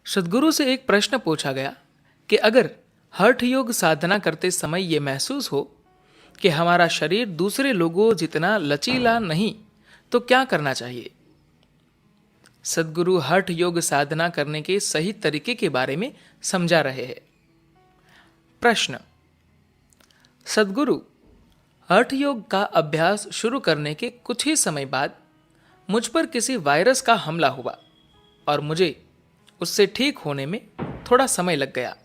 सद्गुरु से एक प्रश्न पूछा गया कि अगर हठ योग साधना करते समय ये महसूस हो कि हमारा शरीर दूसरे लोगों जितना लचीला नहीं, तो क्या करना चाहिए। सद्गुरु हठ योग साधना करने के सही तरीके के बारे में समझा रहे हैं। प्रश्न। सद्गुरु, हठ योग का अभ्यास शुरू करने के कुछ ही समय बाद मुझ पर किसी वायरस का हमला हुआ और मुझे उससे ठीक होने में थोड़ा समय लग गया।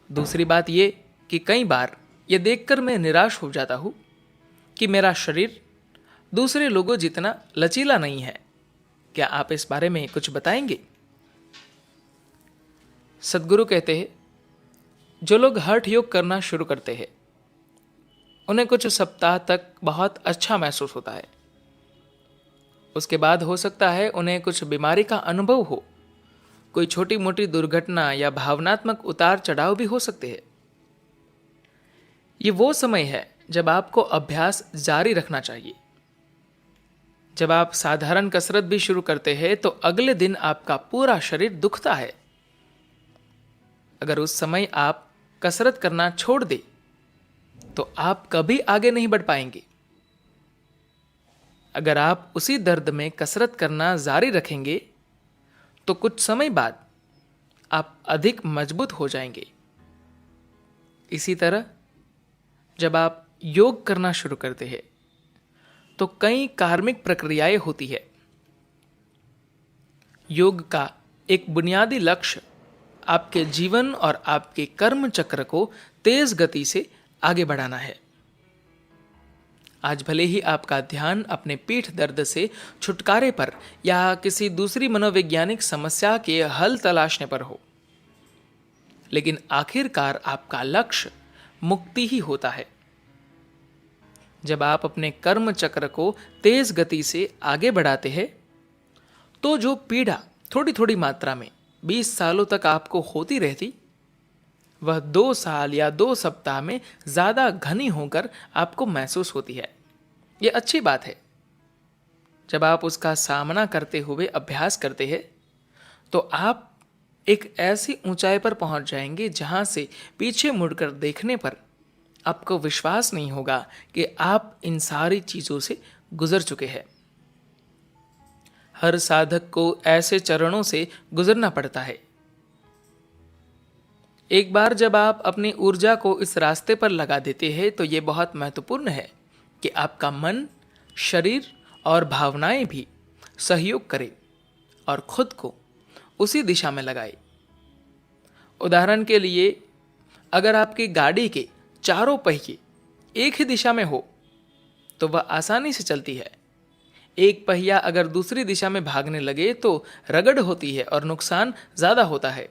दूसरी बात यह कि कई बार यह देखकर मैं निराश हो जाता हूं कि मेरा शरीर दूसरे लोगों जितना लचीला नहीं है। क्या आप इस बारे में कुछ बताएंगे। सद्गुरु कहते हैं, जो लोग हठ योग करना शुरू करते हैं उन्हें कुछ सप्ताह तक बहुत अच्छा महसूस होता है। उसके बाद हो सकता है उन्हें कुछ बीमारी का अनुभव हो, कोई छोटी मोटी दुर्घटना या भावनात्मक उतार चढ़ाव भी हो सकते हैं। ये वो समय है जब आपको अभ्यास जारी रखना चाहिए। जब आप साधारण कसरत भी शुरू करते हैं तो अगले दिन आपका पूरा शरीर दुखता है। अगर उस समय आप कसरत करना छोड़ दें तो आप कभी आगे नहीं बढ़ पाएंगे। अगर आप उसी दर्द में कसरत करना जारी रखेंगे तो कुछ समय बाद आप अधिक मजबूत हो जाएंगे। इसी तरह जब आप योग करना शुरू करते हैं तो कई कार्मिक प्रक्रियाएं होती है। योग का एक बुनियादी लक्ष्य आपके जीवन और आपके कर्म चक्र को तेज गति से आगे बढ़ाना है। आज भले ही आपका ध्यान अपने पीठ दर्द से छुटकारे पर या किसी दूसरी मनोवैज्ञानिक समस्या के हल तलाशने पर हो, लेकिन आखिरकार आपका लक्ष्य मुक्ति ही होता है। जब आप अपने कर्म चक्र को तेज गति से आगे बढ़ाते हैं तो जो पीड़ा थोड़ी थोड़ी मात्रा में 20 सालों तक आपको होती रहती, वह 2 साल या 2 सप्ताह में ज्यादा घनी होकर आपको महसूस होती है। यह अच्छी बात है। जब आप उसका सामना करते हुए अभ्यास करते हैं तो आप एक ऐसी ऊंचाई पर पहुंच जाएंगे जहां से पीछे मुड़कर देखने पर आपको विश्वास नहीं होगा कि आप इन सारी चीजों से गुजर चुके हैं। हर साधक को ऐसे चरणों से गुजरना पड़ता है। एक बार जब आप अपनी ऊर्जा को इस रास्ते पर लगा देते हैं तो यह बहुत महत्वपूर्ण है कि आपका मन, शरीर और भावनाएं भी सहयोग करें और खुद को उसी दिशा में लगाए। उदाहरण के लिए, अगर आपकी गाड़ी के चारों पहिए एक ही दिशा में हो तो वह आसानी से चलती है। एक पहिया अगर दूसरी दिशा में भागने लगे तो रगड़ होती है और नुकसान ज्यादा होता है,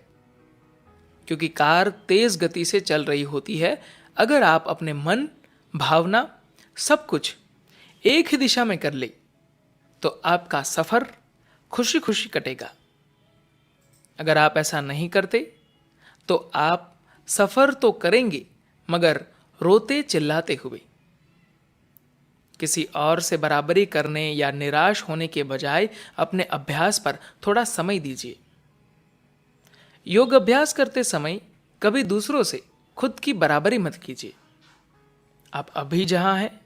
क्योंकि कार तेज गति से चल रही होती है। अगर आप अपने मन, भावना, सब कुछ एक ही दिशा में कर ले तो आपका सफर खुशी खुशी कटेगा। अगर आप ऐसा नहीं करते तो आप सफर तो करेंगे मगर रोते चिल्लाते हुए। किसी और से बराबरी करने या निराश होने के बजाय अपने अभ्यास पर थोड़ा समय दीजिए। योग अभ्यास करते समय कभी दूसरों से खुद की बराबरी मत कीजिए। आप अभी जहां हैं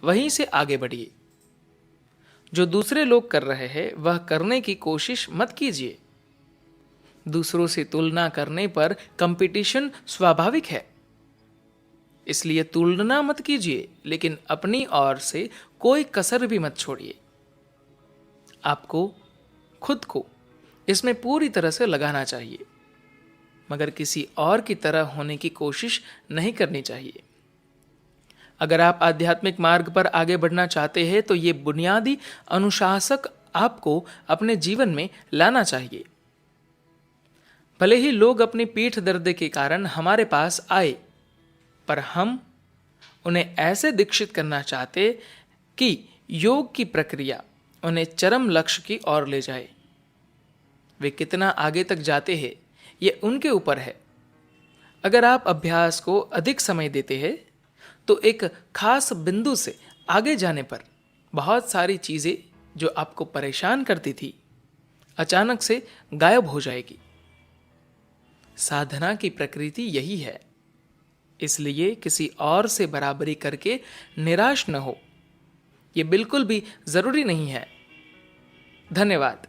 वहीं से आगे बढ़िए। जो दूसरे लोग कर रहे हैं वह करने की कोशिश मत कीजिए। दूसरों से तुलना करने पर कंपटीशन स्वाभाविक है, इसलिए तुलना मत कीजिए, लेकिन अपनी ओर से कोई कसर भी मत छोड़िए। आपको खुद को इसमें पूरी तरह से लगाना चाहिए, मगर किसी और की तरह होने की कोशिश नहीं करनी चाहिए। अगर आप आध्यात्मिक मार्ग पर आगे बढ़ना चाहते हैं तो ये बुनियादी अनुशासक आपको अपने जीवन में लाना चाहिए। भले ही लोग अपनी पीठ दर्द के कारण हमारे पास आए, पर हम उन्हें ऐसे दीक्षित करना चाहते कि योग की प्रक्रिया उन्हें चरम लक्ष्य की ओर ले जाए। वे कितना आगे तक जाते हैं ये उनके ऊपर है। अगर आप अभ्यास को अधिक समय देते हैं तो एक खास बिंदु से आगे जाने पर बहुत सारी चीजें जो आपको परेशान करती थी अचानक से गायब हो जाएगी। साधना की प्रकृति यही है। इसलिए किसी और से बराबरी करके निराश न हो, ये बिल्कुल भी जरूरी नहीं है। धन्यवाद।